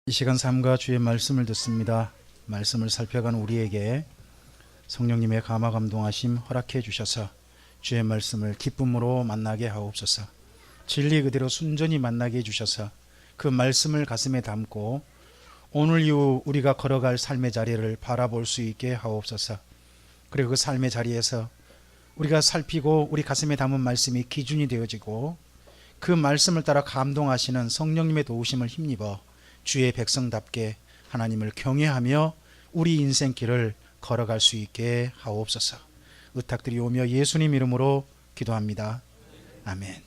이 시간 삶과 주의 말씀을 듣습니다. 말씀을 살펴가는 우리에게 성령님의 감화 감동하심 허락해 주셔서 주의 말씀을 기쁨으로 만나게 하옵소서. 진리 그대로 순전히 만나게 해주셔서 그 말씀을 가슴에 담고 오늘 이후 우리가 걸어갈 삶의 자리를 바라볼 수 있게 하옵소서. 그리고 그 삶의 자리에서 우리가 살피고 우리 가슴에 담은 말씀이 기준이 되어지고 그 말씀을 따라 감동하시는 성령님의 도우심을 힘입어 주의 백성답게 하나님을 경외하며 우리 인생길을 걸어갈 수 있게 하옵소서. 의탁드리오며 예수님 이름으로 기도합니다. 아멘.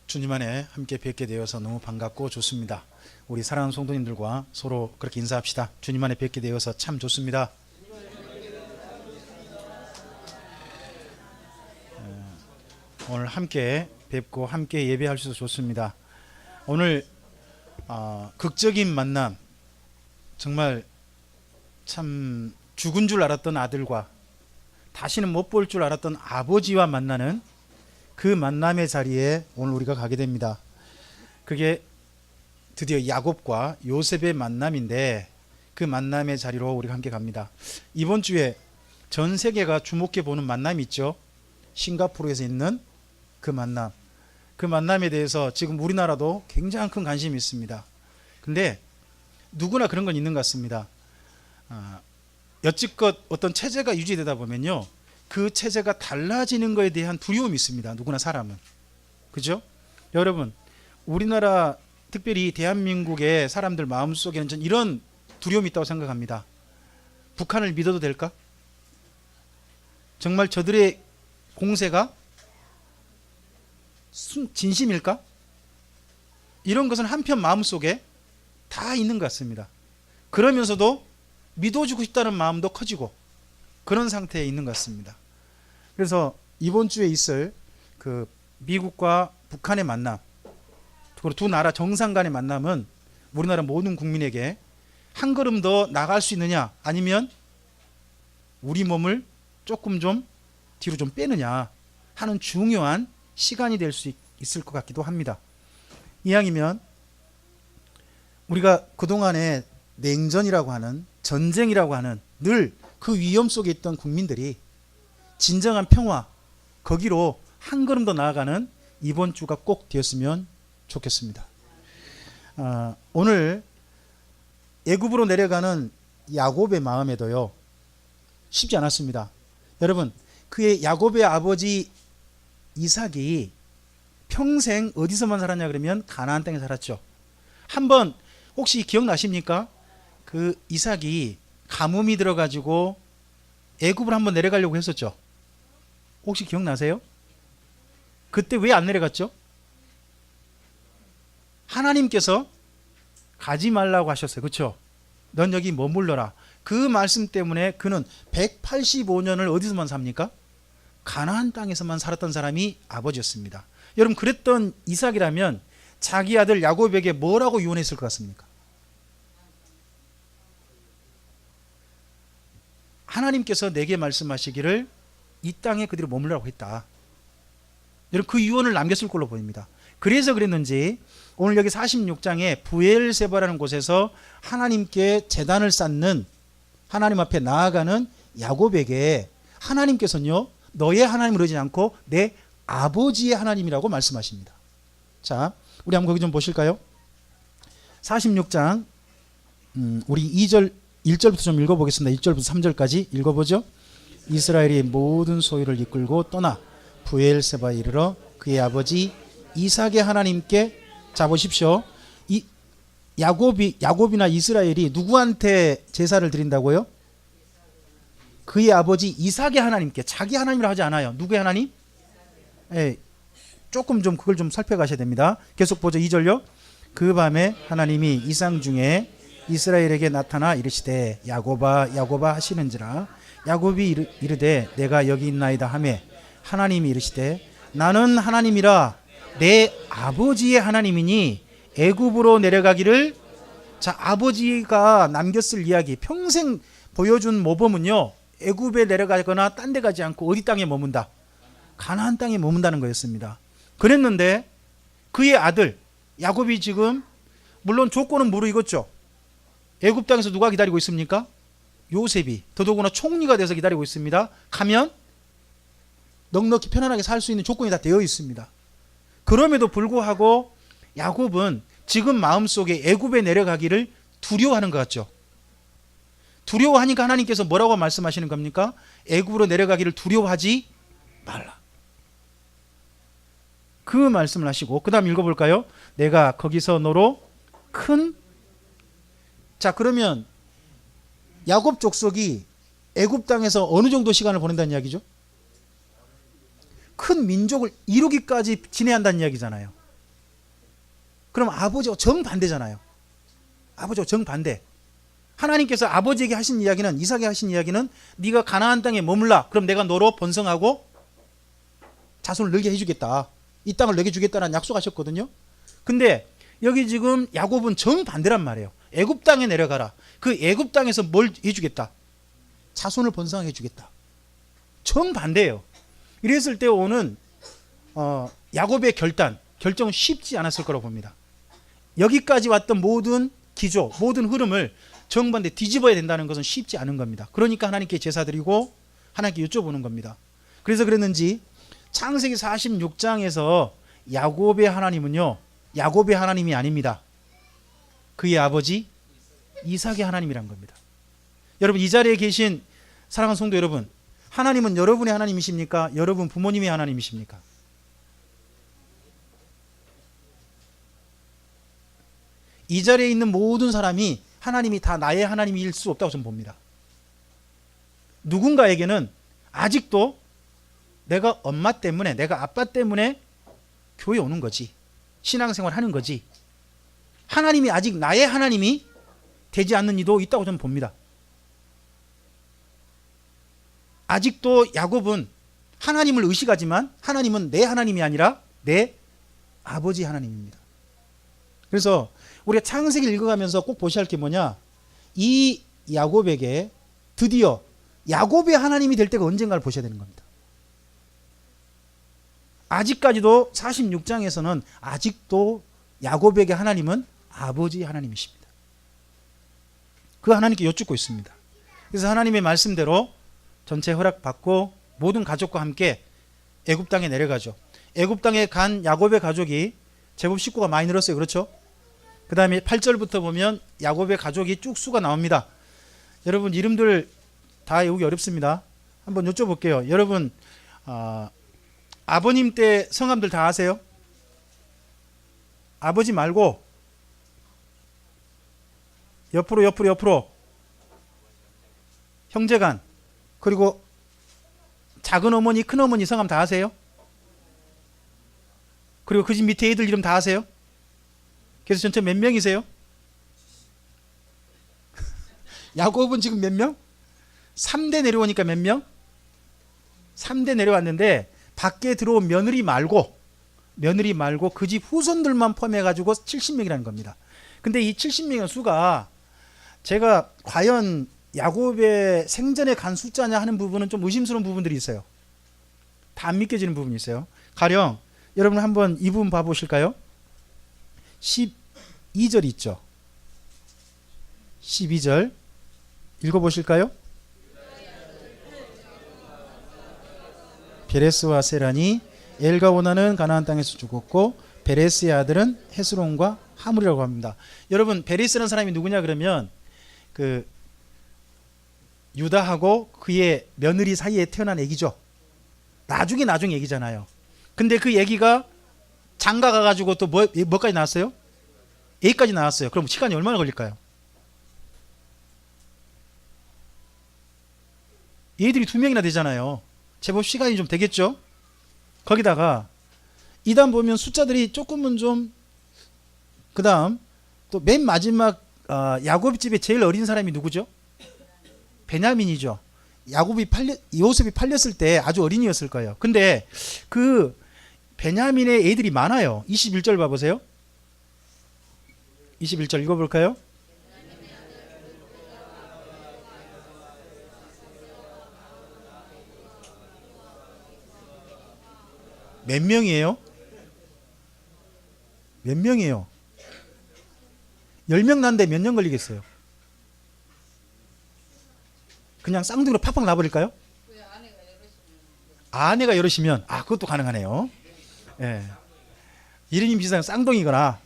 주님 안에 함께 뵙게 되어서 너무 반갑고 좋습니다. 우리 사랑하는 성도님들과 서로 그렇게 인사합시다. 주님 안에 뵙게 되어서 참 좋습니다. 오늘 함께 뵙고 함께 예배할 수 있어서 좋습니다. 오늘 극적인 만남, 정말 참 죽은 줄 알았던 아들과 다시는 못 볼 줄 알았던 아버지와 만나는 그 만남의 자리에 오늘 우리가 가게 됩니다. 그게 드디어 야곱과 요셉의 만남인데 그 만남의 자리로 우리가 함께 갑니다. 이번 주에 전 세계가 주목해 보는 만남이 있죠. 싱가포르에서 있는 그 만남. 그 만남에 대해서 지금 우리나라도 굉장히 큰 관심이 있습니다. 근데 누구나 그런 건 있는 것 같습니다. 여지껏 어떤 체제가 유지되다 보면요, 그 체제가 달라지는 것에 대한 두려움이 있습니다. 누구나 사람은. 그죠? 여러분, 우리나라 특별히 대한민국의 사람들 마음속에는 전 이런 두려움이 있다고 생각합니다. 북한을 믿어도 될까? 정말 저들의 공세가 진심일까? 이런 것은 한편 마음속에 다 있는 것 같습니다. 그러면서도 믿어주고 싶다는 마음도 커지고 그런 상태에 있는 것 같습니다. 그래서 이번 주에 있을 그 미국과 북한의 만남, 그리고 두 나라 정상 간의 만남은 우리나라 모든 국민에게 한 걸음 더 나갈 수 있느냐, 아니면 우리 몸을 조금 좀 뒤로 좀 빼느냐 하는 중요한 시간이 될 수 있을 것 같기도 합니다. 이왕이면 우리가 그동안에 냉전이라고 하는, 전쟁이라고 하는 늘 그 위험 속에 있던 국민들이 진정한 평화, 거기로 한 걸음 더 나아가는 이번 주가 꼭 되었으면 좋겠습니다. 오늘 애굽으로 내려가는 야곱의 마음에도요, 쉽지 않았습니다. 여러분, 그의 야곱의 아버지 이삭이 평생 어디서만 살았냐 그러면 가나안 땅에 살았죠. 한번 혹시 기억나십니까? 그 이삭이 가뭄이 들어가지고 애굽을 한번 내려가려고 했었죠. 혹시 기억나세요? 그때 왜 안 내려갔죠? 하나님께서 가지 말라고 하셨어요. 그렇죠? 넌 여기 머물러라. 그 말씀 때문에 그는 185년을 어디서만 삽니까? 가나안 땅에서만 살았던 사람이 아버지였습니다. 여러분, 그랬던 이삭이라면 자기 아들 야곱에게 뭐라고 유언했을 것 같습니까? 하나님께서 내게 말씀하시기를 이 땅에 그대로 머물라고 했다. 여러분, 그 유언을 남겼을 걸로 보입니다. 그래서 그랬는지 오늘 여기 46장에 부엘세바라는 곳에서 하나님께 제단을 쌓는, 하나님 앞에 나아가는 야곱에게 하나님께서는요, 너의 하나님을 그러지 않고 내 아버지의 하나님이라고 말씀하십니다. 자, 우리 한번 거기 좀 보실까요? 46장 우리 1절부터 좀 읽어보겠습니다. 1절부터 3절까지 읽어보죠. 이스라엘이 모든 소유를 이끌고 떠나 부엘세바에 이르러 그의 아버지 이삭의 하나님께, 자 보십시오. 이 야곱이나 이스라엘이 누구한테 제사를 드린다고요? 그의 아버지 이삭의 하나님께. 자기 하나님이라 하지 않아요. 누구의 하나님? 조금 좀 그걸 좀 살펴가셔야 됩니다. 계속 보죠. 2절요. 그 밤에 하나님이 이상 중에 이스라엘에게 나타나 이르시되 야곱아 야곱아 하시는지라. 야곱이 이르되 내가 여기 있나이다 하매 하나님이 이르시되 나는 하나님이라 내 아버지의 하나님이니 애굽으로 내려가기를. 자, 아버지가 남겼을 이야기, 평생 보여준 모범은요, 애굽에 내려가거나 딴 데 가지 않고 어디 땅에 머문다? 가나안 땅에 머문다는 거였습니다. 그랬는데 그의 아들 야곱이 지금 물론 조건은 무르익었죠. 애굽 땅에서 누가 기다리고 있습니까? 요셉이 더더구나 총리가 돼서 기다리고 있습니다. 가면 넉넉히 편안하게 살 수 있는 조건이 다 되어 있습니다. 그럼에도 불구하고 야곱은 지금 마음속에 애굽에 내려가기를 두려워하는 것 같죠. 두려워하니까 하나님께서 뭐라고 말씀하시는 겁니까? 애굽으로 내려가기를 두려워하지 말라. 그 말씀을 하시고 그 다음 읽어볼까요? 내가 거기서 너로 큰 자, 그러면 야곱 족속이 애굽 땅에서 어느 정도 시간을 보낸다는 이야기죠? 큰 민족을 이루기까지 지내한다는 이야기잖아요. 그럼 아버지와 정반대잖아요. 아버지와 정반대. 하나님께서 아버지에게 하신 이야기는, 이삭에게 하신 이야기는 네가 가나안 땅에 머물라. 그럼 내가 너로 번성하고 자손을 늘게 해주겠다. 이 땅을 내게 주겠다는 약속하셨거든요. 근데 여기 지금 야곱은 정반대란 말이에요. 애굽 땅에 내려가라. 그 애굽 땅에서 뭘 해주겠다? 자손을 번성해 주겠다. 정반대예요. 이랬을 때 오는 야곱의 결정은 쉽지 않았을 거라고 봅니다. 여기까지 왔던 모든 기조, 모든 흐름을 정반대 뒤집어야 된다는 것은 쉽지 않은 겁니다. 그러니까 하나님께 제사 드리고 하나님께 여쭤보는 겁니다. 그래서 그랬는지 창세기 46장에서 야곱의 하나님은요, 야곱의 하나님이 아닙니다. 그의 아버지 이삭의 하나님이란 겁니다. 여러분, 이 자리에 계신 사랑하는 성도 여러분, 하나님은 여러분의 하나님이십니까? 여러분 부모님의 하나님이십니까? 이 자리에 있는 모든 사람이 하나님이 다 나의 하나님일 수 없다고 저는 봅니다. 누군가에게는 아직도 내가 엄마 때문에, 내가 아빠 때문에 교회 오는 거지, 신앙생활 하는 거지, 하나님이 아직 나의 하나님이 되지 않는 이도 있다고 저는 봅니다. 아직도 야곱은 하나님을 의식하지만 하나님은 내 하나님이 아니라 내 아버지 하나님입니다. 그래서 우리가 창세기를 읽어가면서 꼭 보셔야 할 게 뭐냐, 이 야곱에게 드디어 야곱의 하나님이 될 때가 언젠가를 보셔야 되는 겁니다. 아직까지도 46장에서는 아직도 야곱에게 하나님은 아버지 하나님이십니다. 그 하나님께 여쭙고 있습니다. 그래서 하나님의 말씀대로 전체 허락받고 모든 가족과 함께 애굽 땅에 내려가죠. 애굽 땅에 간 야곱의 가족이 제법 식구가 많이 늘었어요. 그렇죠? 그 다음에 8절부터 보면 야곱의 가족이 쭉 수가 나옵니다. 여러분 이름들 다 외우기 어렵습니다. 한번 여쭤볼게요. 여러분 아버님 때 성함들 다 아세요? 아버지 말고 옆으로 형제간, 그리고 작은 어머니, 큰 어머니 성함 다 아세요? 그리고 그 집 밑에 애들 이름 다 아세요? 그래서 전체 몇 명이세요? 야곱은 지금 몇 명? 3대 내려오니까 몇 명? 3대 내려왔는데 밖에 들어온 며느리 말고 그 집 후손들만 포함해가지고 70명이라는 겁니다. 근데 이 70명의 수가 제가 과연 야곱의 생전에 간 숫자냐 하는 부분은 좀 의심스러운 부분들이 있어요. 다 안 믿겨지는 부분이 있어요. 가령 여러분 한번 이 부분 봐보실까요? 12절 있죠. 12절 읽어보실까요? 베레스와 세란이 엘과 오나는 가나안 땅에서 죽었고 베레스의 아들은 헤스론과 하물이라고 합니다. 여러분 베레스라는 사람이 누구냐 그러면 그 유다하고 그의 며느리 사이에 태어난 애기죠. 나중에 애기잖아요. 근데 그 애기가 장가 가가지고 또 뭐까지 나왔어요? A까지 나왔어요. 그럼 시간이 얼마나 걸릴까요? 얘들이 2명이나 되잖아요. 제법 시간이 좀 되겠죠? 거기다가 이단 보면 숫자들이 조금은 좀, 그 다음 또 맨 마지막 야곱 집에 제일 어린 사람이 누구죠? 베냐민이죠. 요셉이 팔렸을 때 아주 어린이였을 거예요. 근데 그 베냐민의 애들이 많아요. 21절 봐보세요. 21절 읽어볼까요? 몇 명이에요? 몇 명이에요? 10명 낳는데 몇 년 걸리겠어요? 그냥 쌍둥이로 팍팍 낳아버릴까요? 아내가 여럿이면 그것도 가능하네요. 예. 이름이 비슷한 쌍둥이거나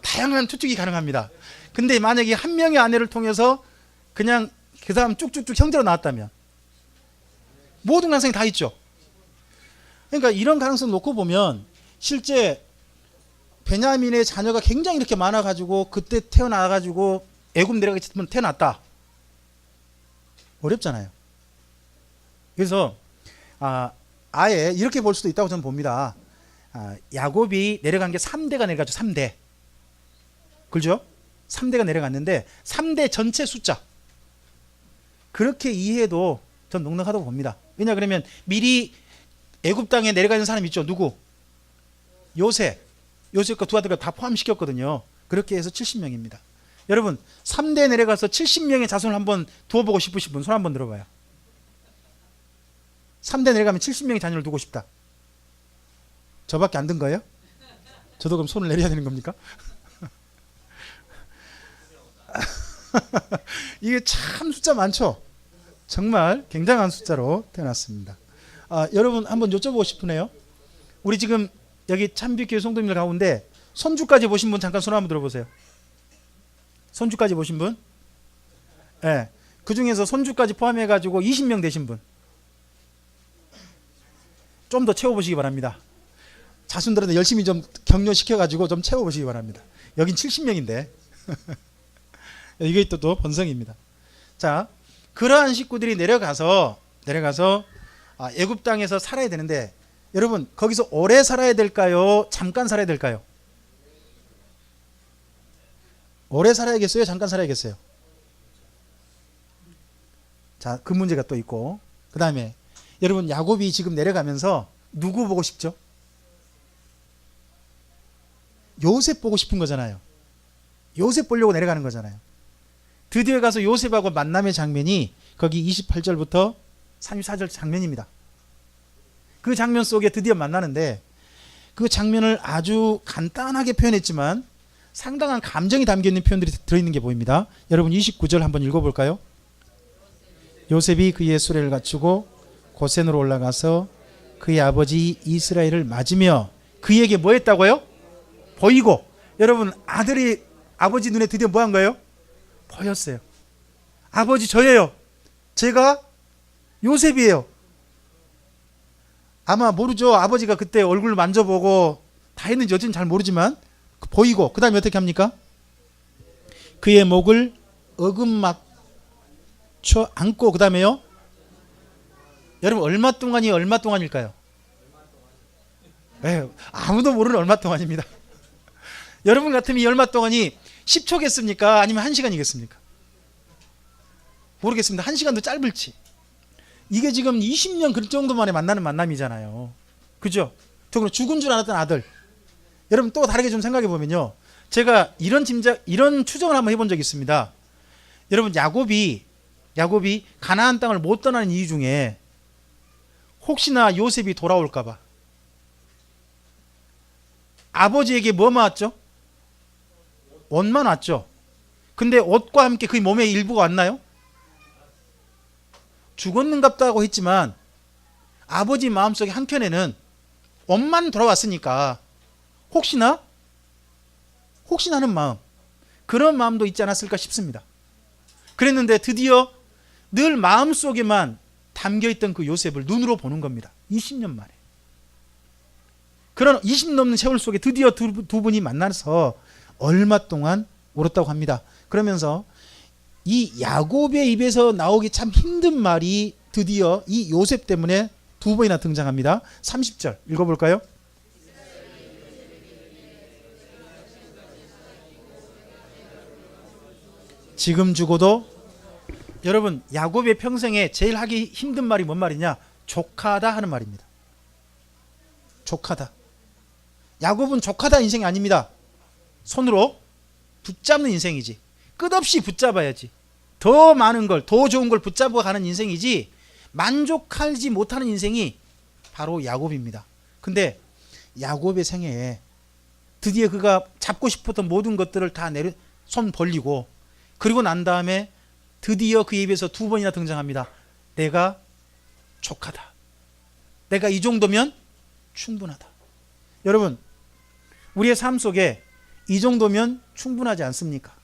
다양한 추측이 가능합니다. 근데 만약에 한 명의 아내를 통해서 그냥 그 사람 쭉쭉쭉 형제로 나왔다면 모든 가능성이 다 있죠. 그러니까 이런 가능성 놓고 보면 실제 베냐민의 자녀가 굉장히 이렇게 많아가지고 그때 태어나가지고 애굽 내려가기 전에 태어났다. 어렵잖아요. 그래서 아예 이렇게 볼 수도 있다고 저는 봅니다. 야곱이 내려간 게 3대가 내려가죠. 3대. 그렇죠? 3대가 내려갔는데 3대 전체 숫자 그렇게 이해해도 전 넉넉하다고 봅니다. 왜냐 그러면 미리 애굽 땅에 내려가는 사람 있죠. 누구? 요셉과 두 아들과 다 포함시켰거든요. 그렇게 해서 70명입니다. 여러분 3대 내려가서 70명의 자손을 한번 두어보고 싶으신 분 손 한번 들어봐요. 3대 내려가면 70명의 자녀를 두고 싶다. 저밖에 안 든 거예요? 저도 그럼 손을 내려야 되는 겁니까? 이게 참 숫자 많죠? 정말 굉장한 숫자로 태어났습니다. 여러분 한번 여쭤보고 싶으네요. 우리 지금 여기 참빛교회 성도님들 가운데 손주까지 보신 분 잠깐 손 한번 들어보세요. 손주까지 보신 분? 네. 그 중에서 손주까지 포함해가지고 20명 되신 분. 좀 더 채워보시기 바랍니다. 자손들한테 열심히 좀 격려시켜가지고 좀 채워보시기 바랍니다. 여긴 70명인데. 이게 또 번성입니다. 자, 그러한 식구들이 내려가서 애굽 땅에서 살아야 되는데 여러분 거기서 오래 살아야 될까요? 잠깐 살아야 될까요? 오래 살아야겠어요? 잠깐 살아야겠어요? 자, 그 문제가 또 있고 그 다음에 여러분 야곱이 지금 내려가면서 누구 보고 싶죠? 요셉 보고 싶은 거잖아요. 요셉 보려고 내려가는 거잖아요. 드디어 가서 요셉하고 만남의 장면이 거기 28절부터 34절 장면입니다. 그 장면 속에 드디어 만나는데 그 장면을 아주 간단하게 표현했지만 상당한 감정이 담겨있는 표현들이 들어있는 게 보입니다. 여러분 29절 한번 읽어볼까요? 요셉이 그의 수레를 갖추고 고센으로 올라가서 그의 아버지 이스라엘을 맞으며 그에게 뭐 했다고요? 보이고. 여러분 아들이 아버지 눈에 드디어 뭐 한 거예요? 보였어요. 아버지 저예요. 제가 요셉이에요. 아마 모르죠. 아버지가 그때 얼굴 만져보고 다 했는지 어쩐지 잘 모르지만 보이고 그 다음에 어떻게 합니까? 그의 목을 어금맞춰 안고 그 다음에요. 여러분 얼마 동안일까요? 네, 아무도 모르는 얼마 동안입니다. 여러분 같으면 이 얼마 동안이 10초겠습니까? 아니면 1시간이겠습니까? 모르겠습니다. 1시간도 짧을지. 이게 지금 20년 그 정도 만에 만나는 만남이잖아요. 그죠? 저 죽은 줄 알았던 아들. 여러분 또 다르게 좀 생각해 보면요. 제가 이런 추정을 한번 해본 적이 있습니다. 여러분 야곱이 가나안 땅을 못 떠나는 이유 중에 혹시나 요셉이 돌아올까봐 아버지에게 뭐만 왔죠? 옷만 왔죠. 근데 옷과 함께 그 몸의 일부가 왔나요? 죽었는갑다고 했지만 아버지 마음속에 한켠에는 옷만 돌아왔으니까 혹시나 하는 마음, 그런 마음도 있지 않았을까 싶습니다. 그랬는데 드디어 늘 마음속에만 담겨있던 그 요셉을 눈으로 보는 겁니다. 20년 만에. 그런 20년 넘는 세월 속에 드디어 두 분이 만나서 얼마 동안 울었다고 합니다. 그러면서 이 야곱의 입에서 나오기 참 힘든 말이 드디어 이 요셉 때문에 두 번이나 등장합니다. 30절 읽어볼까요? 지금 죽어도. 여러분 야곱의 평생에 제일 하기 힘든 말이 뭔 말이냐? 족하다 하는 말입니다. 족하다. 야곱은 족하다 인생이 아닙니다. 손으로 붙잡는 인생이지. 끝없이 붙잡아야지. 더 많은 걸, 더 좋은 걸 붙잡아 가는 인생이지 만족하지 못하는 인생이 바로 야곱입니다. 근데 야곱의 생애에 드디어 그가 잡고 싶었던 모든 것들을 다 손 벌리고, 그리고 난 다음에 드디어 그 입에서 두 번이나 등장합니다. 내가 족하다. 내가 이 정도면 충분하다. 여러분, 우리의 삶 속에 이 정도면 충분하지 않습니까?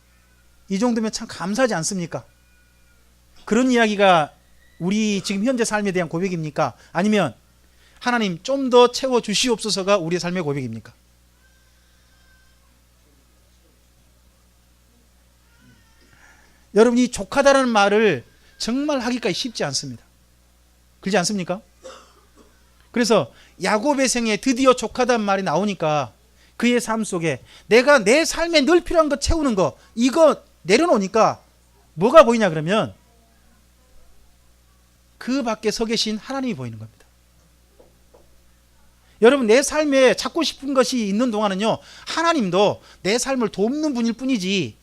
이 정도면 참 감사하지 않습니까? 그런 이야기가 우리 지금 현재 삶에 대한 고백입니까? 아니면 하나님 좀 더 채워 주시옵소서가 우리의 삶의 고백입니까? 여러분이 족하다라는 말을 정말 하기까지 쉽지 않습니다. 그렇지 않습니까? 그래서 야곱의 생에 드디어 족하다는 말이 나오니까 그의 삶 속에 내가 내 삶에 늘 필요한 거 채우는 거, 이거 내려놓으니까 뭐가 보이냐 그러면 그 밖에 서 계신 하나님이 보이는 겁니다. 여러분, 내 삶에 찾고 싶은 것이 있는 동안은요, 하나님도 내 삶을 돕는 분일 뿐이지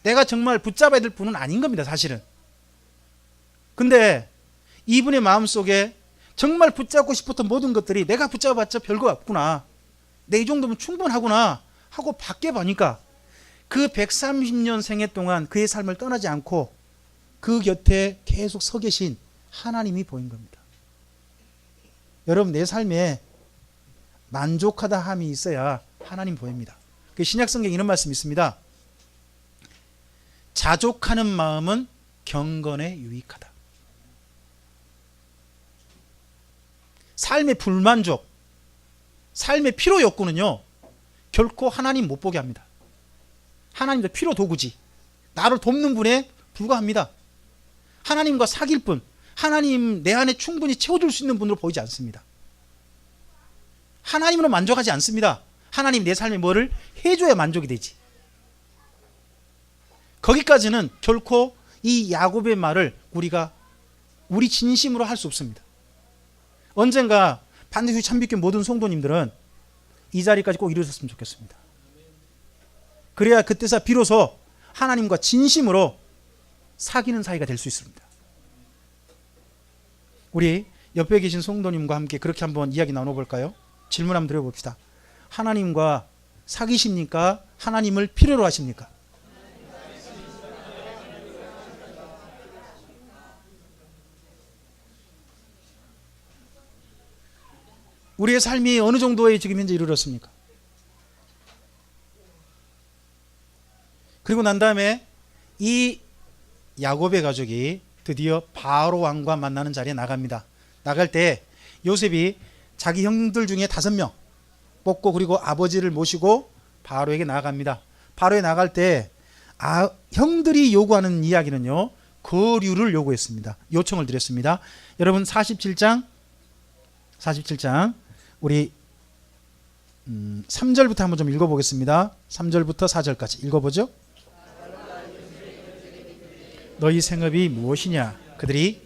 내가 정말 붙잡아야 될 분은 아닌 겁니다, 사실은. 근데 이분의 마음속에 정말 붙잡고 싶었던 모든 것들이 내가 붙잡아봤자 별거 없구나, 내 이 정도면 충분하구나 하고 밖에 보니까 그 130년 생애 동안 그의 삶을 떠나지 않고 그 곁에 계속 서 계신 하나님이 보인 겁니다. 여러분, 내 삶에 만족하다 함이 있어야 하나님 보입니다. 신약성경에 이런 말씀이 있습니다. 자족하는 마음은 경건에 유익하다. 삶의 불만족, 삶의 필요 욕구는요, 결코 하나님 못 보게 합니다. 하나님도 필요 도구지, 나를 돕는 분에 불과합니다. 하나님과 사귈 분, 하나님 내 안에 충분히 채워줄 수 있는 분으로 보이지 않습니다. 하나님으로 만족하지 않습니다. 하나님 내 삶에 뭐를 해줘야 만족이 되지. 거기까지는 결코 이 야곱의 말을 우리 진심으로 할 수 없습니다. 언젠가 반드시 참빛교 모든 성도님들은 이 자리까지 꼭 이루셨으면 좋겠습니다. 그래야 그때서 비로소 하나님과 진심으로 사귀는 사이가 될 수 있습니다. 우리 옆에 계신 성도님과 함께 그렇게 한번 이야기 나눠볼까요? 질문 한번 드려봅시다. 하나님과 사귀십니까? 하나님을 필요로 하십니까? 우리의 삶이 어느 정도에 지금 현재 이르렀습니까? 그리고 난 다음에 이 야곱의 가족이 드디어 바로 왕과 만나는 자리에 나갑니다. 나갈 때 요셉이 자기 형들 중에 5명 뽑고 그리고 아버지를 모시고 바로에게 나아갑니다. 바로에 나갈 때 형들이 요구하는 이야기는요, 거류를 요구했습니다. 요청을 드렸습니다. 여러분 47장 우리 3절부터 한번 좀 읽어보겠습니다. 3절부터 4절까지 읽어보죠. 너희 생업이 무엇이냐? 그들이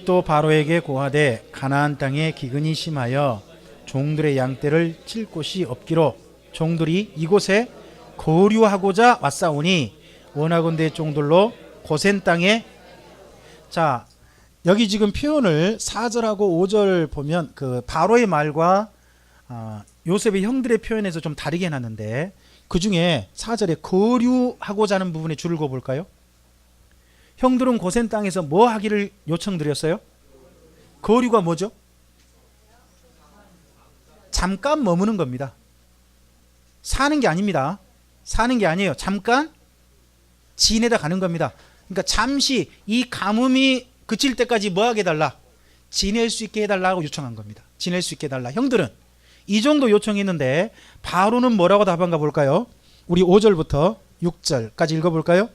또 바로에게 고하되 가나안 땅에 기근이 심하여 종들의 양떼를 칠 곳이 없기로 종들이 이곳에 거류하고자 왔사오니 원하건대 종들로 고센 땅에. 자, 여기 지금 표현을 4절하고 5절 보면 그 바로의 말과 요셉의 형들의 표현에서 좀 다르게 해놨는데, 그 중에 4절에 거류하고자 하는 부분에 줄을 그어볼까요? 형들은 고센 땅에서 뭐 하기를 요청드렸어요? 거류가 뭐죠? 잠깐 머무는 겁니다. 사는 게 아닙니다. 사는 게 아니에요. 잠깐 지내다 가는 겁니다. 그러니까 잠시 이 가뭄이 그칠 때까지 뭐 하게 해달라? 지낼 수 있게 해달라고 요청한 겁니다. 지낼 수 있게 해달라. 형들은 이 정도 요청했는데 바로는 뭐라고 답한가 볼까요? 우리 5절부터 6절까지 읽어볼까요?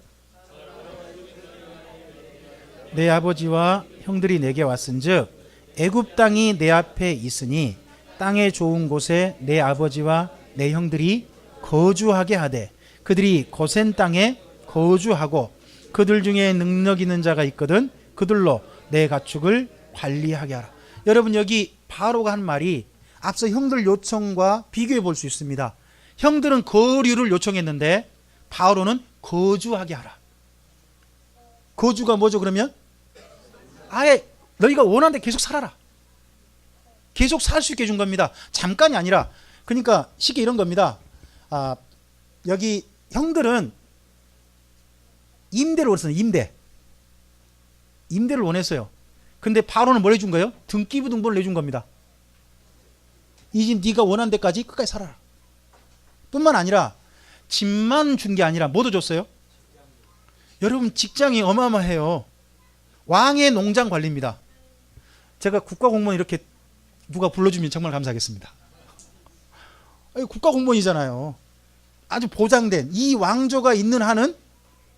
내 아버지와 형들이 내게 왔은즉 애굽 땅이 내 앞에 있으니 땅의 좋은 곳에 내 아버지와 내 형들이 거주하게 하되 그들이 고센 땅에 거주하고 그들 중에 능력 있는 자가 있거든 그들로 내 가축을 관리하게 하라. 여러분, 여기 바로가 한 말이 앞서 형들 요청과 비교해 볼 수 있습니다. 형들은 거류를 요청했는데 바로는 거주하게 하라. 거주가 뭐죠? 그러면 아예 너희가 원하는 데 계속 살아라. 계속 살 수 있게 해준 겁니다. 잠깐이 아니라. 그러니까 쉽게 이런 겁니다. 여기 형들은 임대를 원했어요. 임대를 원했어요. 근데 바로는 뭘 해준 거예요? 등기부등본을 내준 겁니다. 이 집 네가 원한 데까지 끝까지 살아라. 뿐만 아니라 집만 준 게 아니라 뭐도 줬어요? 여러분 직장이 어마어마해요. 왕의 농장 관리입니다. 제가 국가공무원 이렇게 누가 불러주면 정말 감사하겠습니다. 국가공무원이잖아요. 아주 보장된, 이 왕조가 있는 한은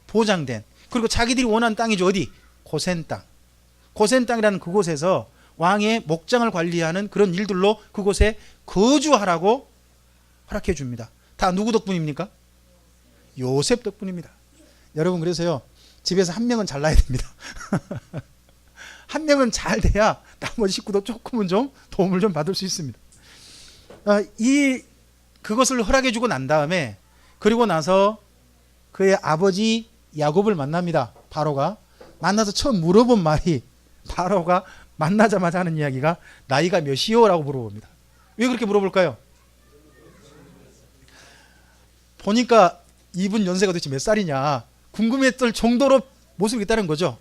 보장된, 그리고 자기들이 원하는 땅이죠. 어디? 고센 땅. 고센 땅이라는 그곳에서 왕의 목장을 관리하는 그런 일들로 그곳에 거주하라고 허락해 줍니다. 다 누구 덕분입니까? 요셉 덕분입니다. 여러분 그래서요, 집에서 한 명은 잘나야 됩니다. 한 명은 잘 돼야 나머지 식구도 조금은 좀 도움을 좀 받을 수 있습니다. 그것을 허락해 주고 난 다음에, 그리고 나서 그의 아버지 야곱을 만납니다. 바로가 만나서 처음 물어본 말이, 바로가 만나자마자 하는 이야기가 나이가 몇이요? 라고 물어봅니다. 왜 그렇게 물어볼까요? 보니까 이분 연세가 도대체 몇 살이냐 궁금했을 정도로 모습이 있다는 거죠.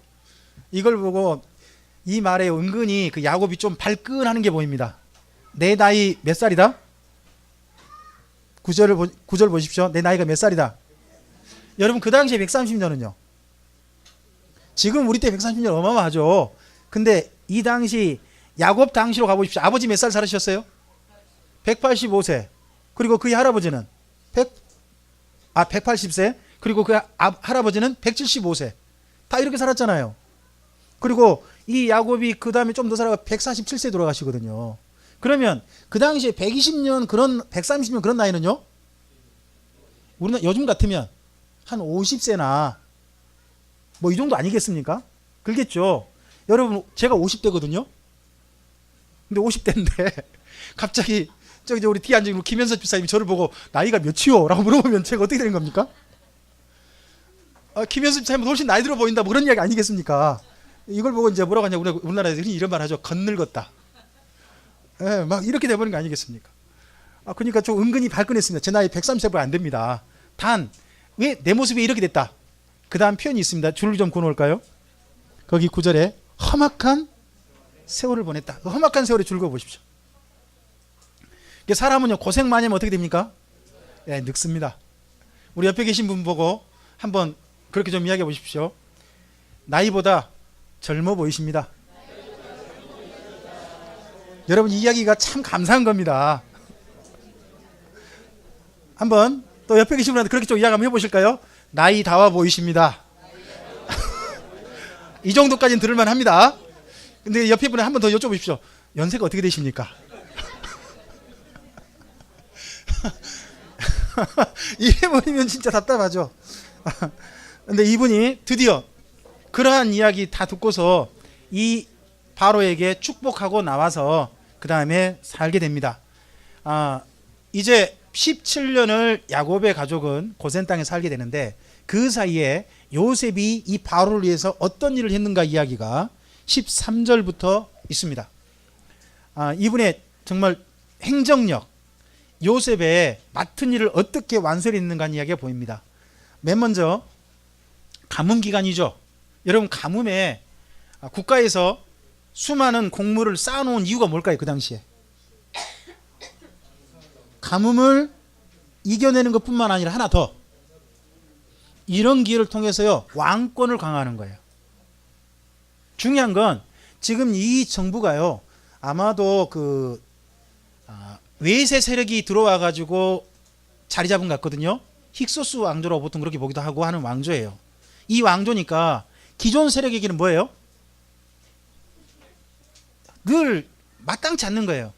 이걸 보고 이 말에 은근히 그 야곱이 좀 발끈하는 게 보입니다. 내 나이 몇 살이다? 9절 보십시오. 내 나이가 몇 살이다? 여러분 그 당시에 130년은요. 지금 우리 때 130년 어마어마하죠. 근데 이 당시 야곱 당시로 가보십시오. 아버지 몇 살 살으셨어요? 185세. 그리고 그의 할아버지는 180세. 그리고 그 할아버지는 175세. 다 이렇게 살았잖아요. 그리고 이 야곱이 그 다음에 좀 더 살아가 147세 돌아가시거든요. 그러면 그 당시에 120년 그런 130년 그런 나이는요, 우리는 요즘 같으면 한 50세나 뭐 이 정도 아니겠습니까? 그렇겠죠. 여러분 제가 50대거든요. 근데 50대인데 갑자기 저기 우리 뒤에 앉은 김현석 집사님이 저를 보고 나이가 몇이요? 라고 물어보면 제가 어떻게 되는 겁니까? 김현석 집사님은 훨씬 나이 들어 보인다 뭐 그런 이야기 아니겠습니까? 이걸 보고 이제 뭐라고 하냐, 우리나라에서 흔히 이런 말 하죠. 건늙었다. 예, 막 이렇게 돼버린 거 아니겠습니까? 그러니까 좀 은근히 발끈했습니다. 제 나이 130세보다 안 됩니다. 단 왜 내 모습이 이렇게 됐다? 그 다음 표현이 있습니다. 줄을 좀 그어놓을까요? 거기 9절에 험악한 세월을 보냈다. 그 험악한 세월에 줄 그어보십시오. 사람은요 고생 많이 하면 어떻게 됩니까? 예, 늙습니다. 우리 옆에 계신 분 보고 한번 그렇게 좀 이야기해 보십시오. 나이보다 젊어 보이십니다. 여러분 이 이야기가 참 감사한 겁니다. 한번 또 옆에 계신 분한테 그렇게 좀 이야기 한번 해보실까요? 나이 다와 보이십니다. 이 정도까지는 들을만 합니다. 근데 옆에 분에 한번 더 여쭤보십시오. 연세가 어떻게 되십니까? 이래버리면 진짜 답답하죠. 근데 이분이 드디어 그러한 이야기 다 듣고서 이 바로에게 축복하고 나와서 그 다음에 살게 됩니다. 이제 17년을 야곱의 가족은 고센 땅에 살게 되는데, 그 사이에 요셉이 이 바로를 위해서 어떤 일을 했는가 이야기가 13절부터 있습니다. 이분의 정말 행정력, 요셉의 맡은 일을 어떻게 완수했는가 하는 이야기가 보입니다. 맨 먼저 가뭄 기간이죠. 여러분 가뭄에 국가에서 수많은 곡물을 쌓아놓은 이유가 뭘까요? 그 당시에 가뭄을 이겨내는 것뿐만 아니라 하나 더, 이런 기회를 통해서요 왕권을 강화하는 거예요. 중요한 건 지금 이 정부가요 아마도 그 외세 세력이 들어와 가지고 자리 잡은 것 같거든요. 힉소스 왕조라고 보통 그렇게 보기도 하고 하는 왕조예요. 이 왕조니까 기존 세력에게는 뭐예요? 늘 마땅치 않는 거예요.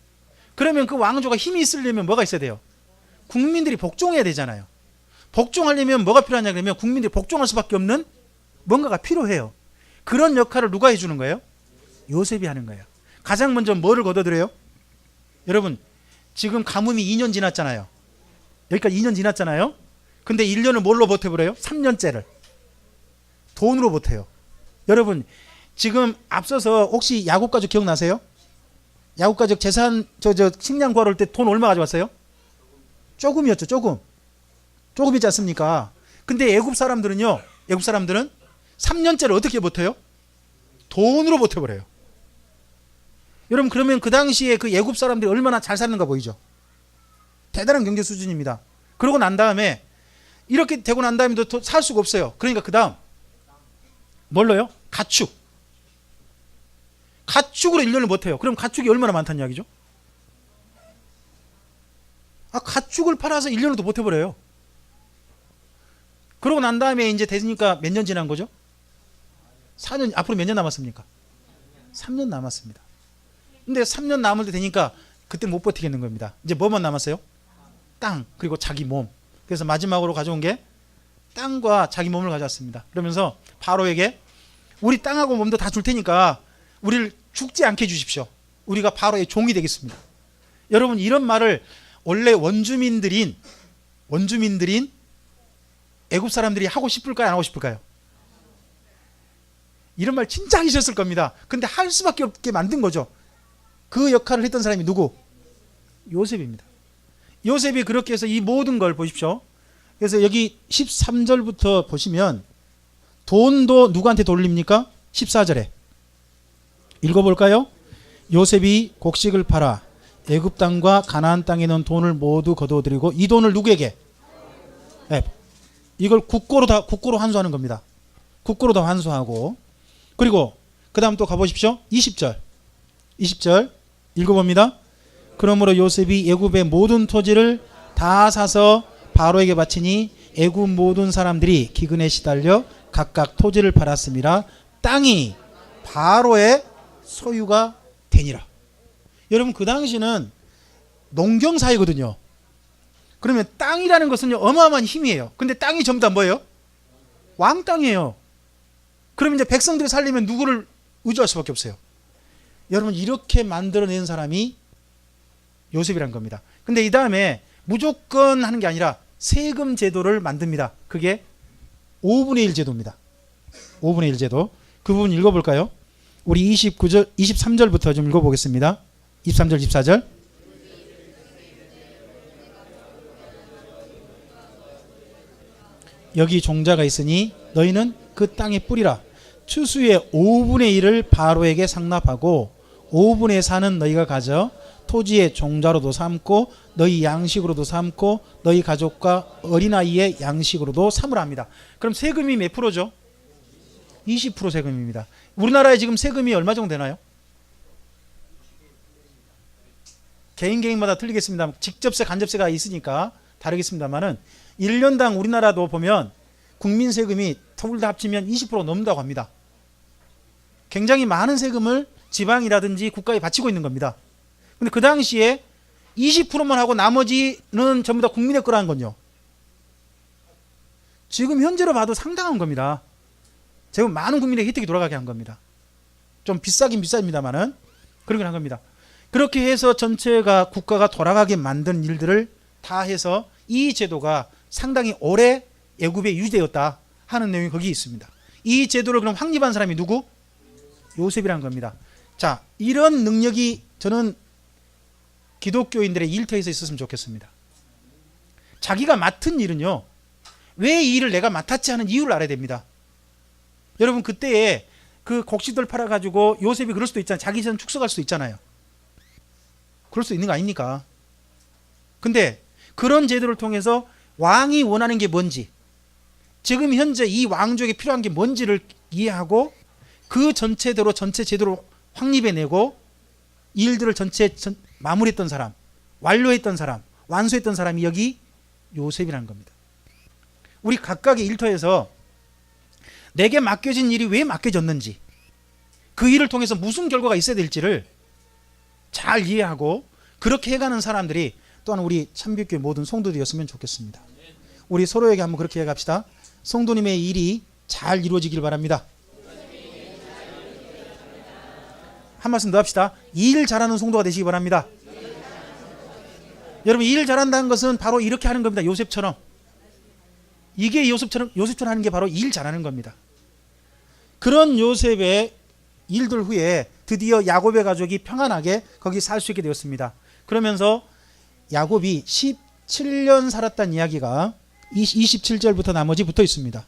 그러면 그 왕조가 힘이 있으려면 뭐가 있어야 돼요? 국민들이 복종해야 되잖아요. 복종하려면 뭐가 필요하냐 그러면 국민들이 복종할 수밖에 없는 뭔가가 필요해요. 그런 역할을 누가 해주는 거예요? 요셉이 하는 거예요. 가장 먼저 뭐를 거둬들여요? 여러분 지금 가뭄이 2년 지났잖아요. 여기까지 2년 지났잖아요. 근데 1년을 뭘로 버텨버려요? 3년째를 돈으로 버텨요. 여러분 지금 앞서서 혹시 야곱 가족 기억나세요? 야곱가족 재산 식량 구하러 올 때 돈 얼마 가져왔어요? 조금이었죠. 조금이지 않습니까? 근데 애굽 사람들은 3년째를 어떻게 버텨요? 돈으로 버텨버려요. 여러분, 그러면 그 당시에 그 애굽 사람들이 얼마나 잘 사는가 보이죠? 대단한 경제 수준입니다. 그러고 난 다음에 이렇게 되고 난 다음에도 살 수가 없어요. 그러니까 그 다음 뭘로요? 가축으로 1년을 버텨요. 그럼 가축이 얼마나 많다는 이야기죠? 가축을 팔아서 1년을 더 버텨버려요. 그러고 난 다음에 이제 되니까 몇 년 지난 거죠? 4년, 앞으로 몇 년 남았습니까? 3년 남았습니다. 근데 3년 남을 때 되니까 그때 못 버티겠는 겁니다. 이제 뭐만 남았어요? 땅, 그리고 자기 몸. 그래서 마지막으로 가져온 게 땅과 자기 몸을 가져왔습니다. 그러면서 바로에게 우리 땅하고 몸도 다 줄 테니까 우리를 죽지 않게 해주십시오. 우리가 바로의 종이 되겠습니다. 여러분, 이런 말을 원래 원주민들인 애굽 사람들이 하고 싶을까요? 안 하고 싶을까요? 이런 말 진짜 하기 싫었을 겁니다. 근데 할 수밖에 없게 만든 거죠. 그 역할을 했던 사람이 누구? 요셉입니다. 요셉이 그렇게 해서 이 모든 걸 보십시오. 그래서 여기 13절부터 보시면 돈도 누구한테 돌립니까? 14절에 읽어볼까요? 요셉이 곡식을 팔아 애굽 땅과 가나안 땅에 넣은 돈을 모두 거두어들이고 이 돈을 누구에게? 네. 이걸 국고로 환수하는 겁니다. 국고로 다 환수하고, 그리고 그 다음 또 가보십시오. 20절 읽어봅니다. 그러므로 요셉이 애굽의 모든 토지를 다 사서 바로에게 바치니 애굽 모든 사람들이 기근에 시달려 각각 토지를 팔았음이라. 땅이 바로의 소유가 되니라. 여러분, 그 당시는 농경사회거든요. 그러면 땅이라는 것은 어마어마한 힘이에요. 근데 땅이 전부 다 뭐예요? 왕땅이에요. 그럼 이제 백성들이 살려면 누구를 의지할 수밖에 없어요? 여러분, 이렇게 만들어낸 사람이 요셉이란 겁니다. 근데 이 다음에 무조건 하는 게 아니라 세금 제도를 만듭니다. 그게 5분의 1 제도입니다. 5분의 1 제도. 그 부분 읽어볼까요? 우리 23절부터 좀 읽어보겠습니다. 23절, 24절. 여기 종자가 있으니 너희는 그 땅에 뿌리라. 추수의 5분의 1을 바로에게 상납하고 5분의 4는 너희가 가져 토지의 종자로도 삼고 너희 양식으로도 삼고 너희 가족과 어린아이의 양식으로도 삼으라 합니다. 그럼 세금이 몇 프로죠? 20% 세금입니다. 우리나라에 지금 세금이 얼마 정도 되나요? 개인마다 틀리겠습니다. 직접세, 간접세가 있으니까 다르겠습니다만은 1년당 우리나라도 보면 국민 세금이 둘 다 합치면 20% 넘는다고 합니다. 굉장히 많은 세금을 지방이라든지 국가에 바치고 있는 겁니다. 근데 그 당시에 20%만 하고 나머지는 전부 다 국민의 거라는 건요. 지금 현재로 봐도 상당한 겁니다. 지금 많은 국민의 혜택이 돌아가게 한 겁니다. 좀 비싸긴 비쌉니다만은 그렇게 한 겁니다. 그렇게 해서 전체가 국가가 돌아가게 만든 일들을 다 해서 이 제도가 상당히 오래 애굽에 유지되었다 하는 내용이 거기 있습니다. 이 제도를 그럼 확립한 사람이 누구? 요셉이라는 겁니다. 자, 이런 능력이 저는 기독교인들의 일터에서 있었으면 좋겠습니다. 자기가 맡은 일은요, 왜 이 일을 내가 맡았지 하는 이유를 알아야 됩니다. 여러분, 그때에 그 곡식들 팔아가지고 요셉이 그럴 수도 있잖아요. 자기 전 축석할 수도 있잖아요. 그럴 수 있는 거 아닙니까? 근데 그런 제도를 통해서 왕이 원하는 게 뭔지, 지금 현재 이 왕족에 필요한 게 뭔지를 이해하고 그 전체대로 전체 제도를 확립해내고 일들을 전체 마무리했던 사람, 완료했던 사람, 완수했던 사람이 여기 요셉이라는 겁니다. 우리 각각의 일터에서 내게 맡겨진 일이 왜 맡겨졌는지, 그 일을 통해서 무슨 결과가 있어야 될지를 잘 이해하고 그렇게 해가는 사람들이 또한 우리 참빛교회 모든 성도들이었으면 좋겠습니다. 우리 서로에게 한번 그렇게 해갑시다. 성도님의 일이 잘 이루어지길 바랍니다. 한 말씀 더 합시다. 일 잘하는 성도가 되시기 바랍니다. 여러분, 일 잘한다는 것은 바로 이렇게 하는 겁니다. 요셉처럼. 이게 요셉처럼 하는 게 바로 일 잘하는 겁니다. 그런 요셉의 일들 후에 드디어 야곱의 가족이 평안하게 거기 살 수 있게 되었습니다. 그러면서 야곱이 17년 살았다는 이야기가 27절부터 나머지 붙어 있습니다.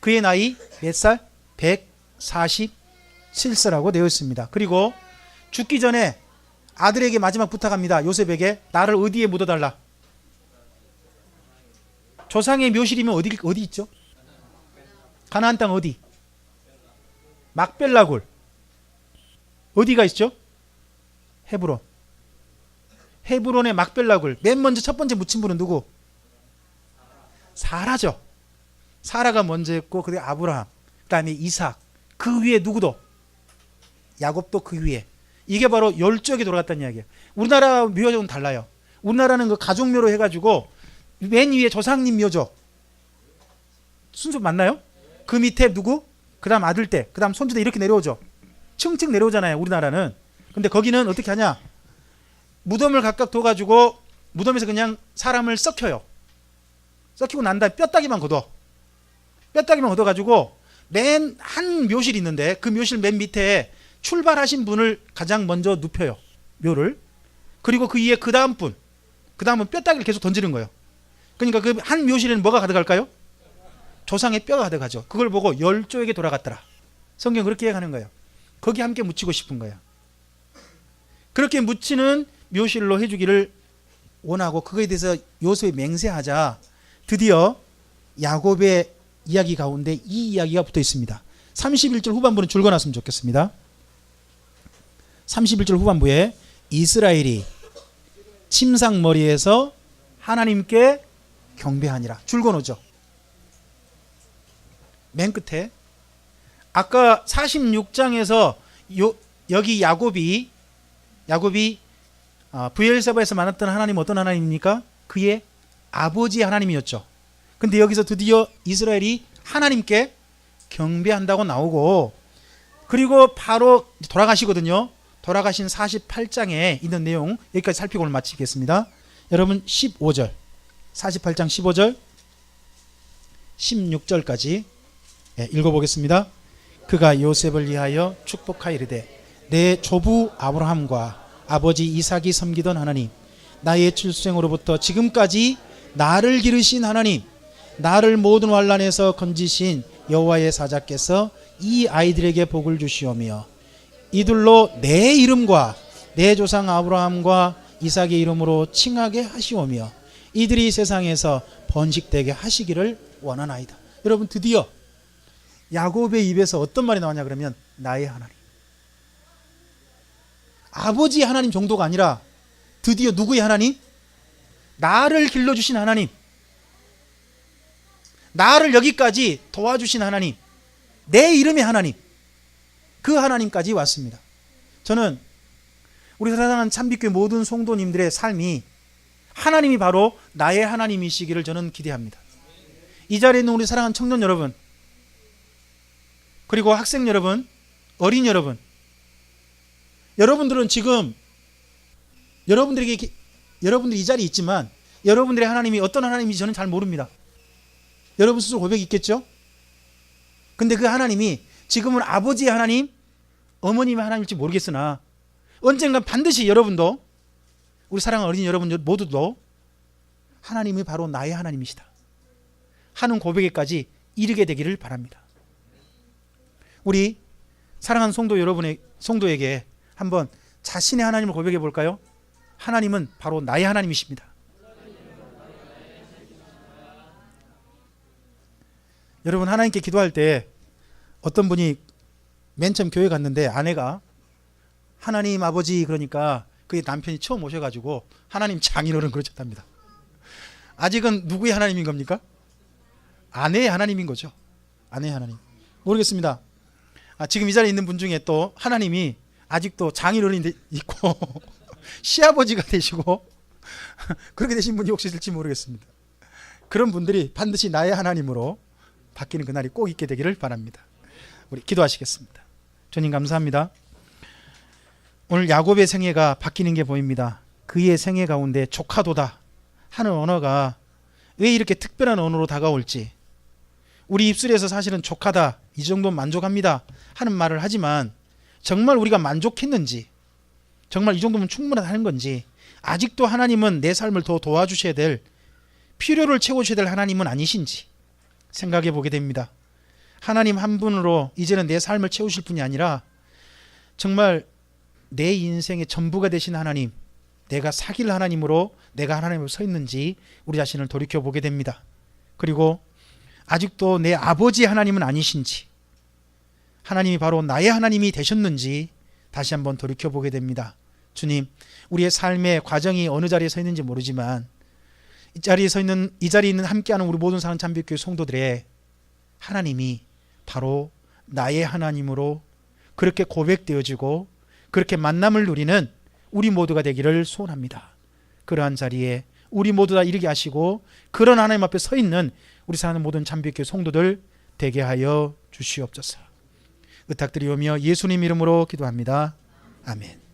그의 나이 몇 살? 147세라고 되어 있습니다. 그리고 죽기 전에 아들에게 마지막 부탁합니다. 요셉에게 나를 어디에 묻어달라. 조상의 묘실이면 어디 있죠? 가나안 땅 어디? 막벨라굴. 어디가 있죠? 헤브론. 헤브론의 막벨라굴. 맨 먼저 첫 번째 묻힌 분은 누구? 사라죠. 사라가 먼저 했고 그 다음에 아브라함, 그 다음에 이삭, 그 위에 누구도? 야곱도 그 위에. 이게 바로 열조에게 돌아갔다는 이야기예요. 우리나라 묘조는 달라요. 우리나라는 그 가족묘로 해가지고 맨 위에 조상님 묘조 순서 맞나요? 그 밑에 누구? 그 다음 아들때, 그 다음 손주때 이렇게 내려오죠. 층층 내려오잖아요, 우리나라는. 근데 거기는 어떻게 하냐? 무덤을 각각 둬가지고 무덤에서 그냥 사람을 썩혀요. 썩히고 난 다음에 뼈다귀만 걷어. 뼈다귀만 걷어가지고 맨 한 묘실이 있는데 그 묘실 맨 밑에 출발하신 분을 가장 먼저 눕혀요. 묘를. 그리고 그 위에 그 다음 분, 그 다음은 뼈다귀를 계속 던지는 거예요. 그러니까 그 한 묘실에는 뭐가 가득할까요? 조상의 뼈가 가득하죠. 그걸 보고 열조에게 돌아갔더라. 성경 그렇게 얘기하는 거예요. 거기 함께 묻히고 싶은 거예요. 그렇게 묻히는 묘실로 해주기를 원하고 그거에 대해서 요셉이 맹세하자 드디어 야곱의 이야기 가운데 이 이야기가 붙어 있습니다. 31절 후반부는 줄거놨으면 좋겠습니다. 31절 후반부에 이스라엘이 침상머리에서 하나님께 경배하니라. 줄거놓죠. 맨 끝에 아까 46장에서 여기 야곱이 브엘세바에서 만났던 하나님 어떤 하나님입니까? 그의 아버지 하나님이었죠. 근데 여기서 드디어 이스라엘이 하나님께 경배한다고 나오고 그리고 바로 돌아가시거든요. 돌아가신 48장에 있는 내용 여기까지 살피고 오늘 마치겠습니다. 여러분 15절 48장 15절 16절까지 읽어보겠습니다. 그가 요셉을 위하여 축복하이르되 내 조부 아브라함과 아버지 이삭이 섬기던 하나님, 나의 출생으로부터 지금까지 나를 기르신 하나님, 나를 모든 환난에서 건지신 여호와의 사자께서 이 아이들에게 복을 주시오며 이들로 내 이름과 내 조상 아브라함과 이삭의 이름으로 칭하게 하시오며 이들이 세상에서 번식되게 하시기를 원하나이다. 여러분 드디어 야곱의 입에서 어떤 말이 나왔냐 그러면 나의 하나님, 아버지 하나님 정도가 아니라 드디어 누구의 하나님? 나를 길러주신 하나님, 나를 여기까지 도와주신 하나님, 내 이름의 하나님, 그 하나님까지 왔습니다. 저는 우리 사랑하는 참빛교회 모든 성도님들의 삶이 하나님이 바로 나의 하나님이시기를 저는 기대합니다. 이 자리에 있는 우리 사랑하는 청년 여러분, 그리고 학생 여러분, 어린 여러분, 여러분들은 지금 여러분들이 이 자리에 있지만 여러분들의 하나님이 어떤 하나님인지 저는 잘 모릅니다. 여러분 스스로 고백이 있겠죠? 근데 그 하나님이 지금은 아버지의 하나님, 어머님의 하나님일지 모르겠으나 언젠가 반드시 여러분도, 우리 사랑하는 어린이 여러분 모두도 하나님이 바로 나의 하나님이시다 하는 고백에까지 이르게 되기를 바랍니다. 우리 사랑하는 성도에게 한번 자신의 하나님을 고백해 볼까요? 하나님은 바로 나의 하나님이십니다. 여러분 하나님께 기도할 때 어떤 분이 맨 처음 교회 갔는데 아내가 하나님 아버지 그러니까 그의 남편이 처음 오셔가지고 하나님 장인어른 그러셨답니다. 아직은 누구의 하나님인 겁니까? 아내의 하나님인 거죠. 아내의 하나님. 모르겠습니다. 지금 이 자리에 있는 분 중에 또 하나님이 아직도 장인어른이 있고 시아버지가 되시고 그렇게 되신 분이 혹시 있을지 모르겠습니다. 그런 분들이 반드시 나의 하나님으로 바뀌는 그날이 꼭 있게 되기를 바랍니다. 우리 기도하시겠습니다. 주님 감사합니다. 오늘 야곱의 생애가 바뀌는 게 보입니다. 그의 생애 가운데 조카도다 하는 언어가 왜 이렇게 특별한 언어로 다가올지, 우리 입술에서 사실은 조카다 이 정도 만족합니다 하는 말을 하지만 정말 우리가 만족했는지, 정말 이 정도면 충분하다는 건지, 아직도 하나님은 내 삶을 더 도와주셔야 될, 필요를 채우셔야 될 하나님은 아니신지 생각해 보게 됩니다. 하나님 한 분으로 이제는 내 삶을 채우실 분이 아니라 정말 내 인생의 전부가 되신 하나님, 내가 사귈 하나님으로 내가 하나님으로 서 있는지 우리 자신을 돌이켜 보게 됩니다. 그리고 아직도 내 아버지 하나님은 아니신지, 하나님이 바로 나의 하나님이 되셨는지 다시 한번 돌이켜 보게 됩니다. 주님, 우리의 삶의 과정이 어느 자리에 서 있는지 모르지만 이 자리에 있는 함께하는 우리 모든 사랑 참빛교회 성도들의 하나님이 바로 나의 하나님으로 그렇게 고백되어지고 그렇게 만남을 누리는 우리 모두가 되기를 소원합니다. 그러한 자리에 우리 모두 다 이르게 하시고 그런 하나님 앞에 서 있는 우리 사랑하는 모든 참빛교회 성도들 되게 하여 주시옵소서. 부탁드리오며 예수님 이름으로 기도합니다. 아멘.